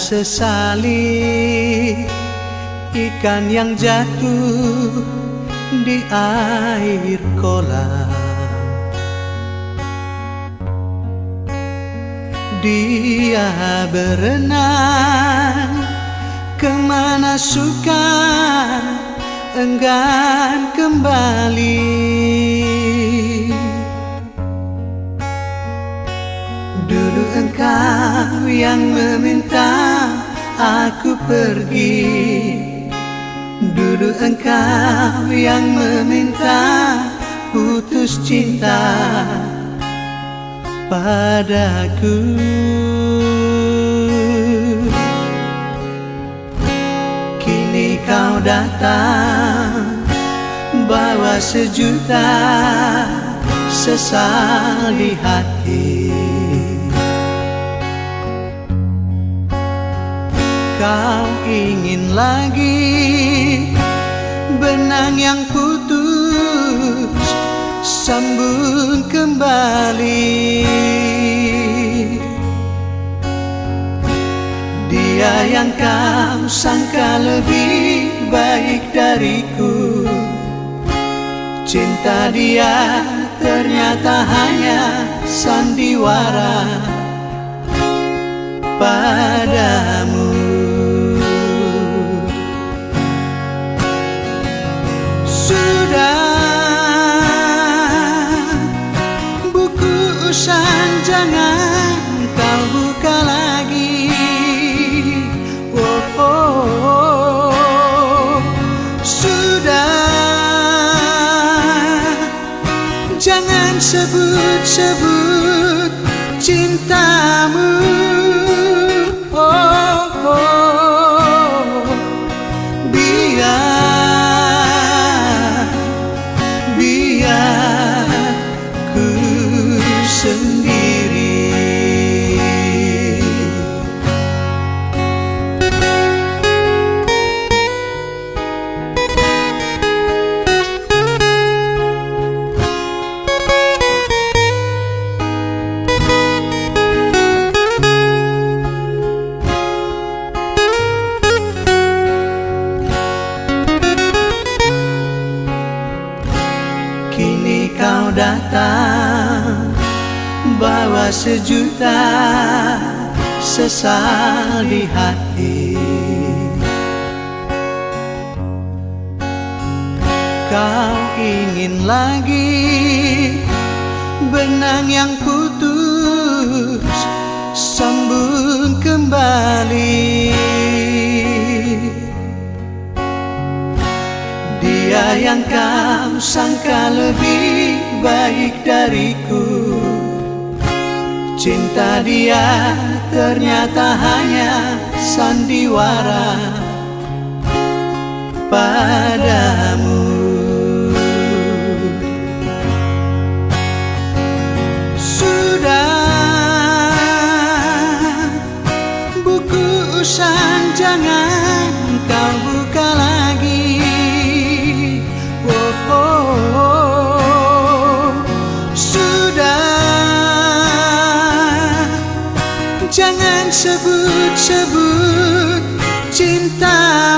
sesali ikan yang jatuh di air kolam. Dia berenang kemana suka, enggan kembali. Dulu engkau yang meminta aku pergi, dulu engkau yang meminta putus cinta padaku. Kini kau datang bawa sejuta sesal di hati. Kau ingin lagi benang yang putus sambung kembali. Dia yang kau sangka lebih baik dariku, cinta dia ternyata hanya sandiwara padamu. Jangan kau buka lagi. Oh, oh, oh. Sudah, jangan sebut-sebut cintamu. Oh, oh. Biar ku sendiri. Kini kau datang bawa sejuta sesal di hati. Kau ingin lagi benang yang putus sambung kembali. Dia yang kau sangka lebih baik dariku, cinta dia ternyata hanya sandiwara padamu. Sudah, buku usan jangan kau buka lagi. Oh, oh, oh. Sudah, jangan sebut-sebut cinta.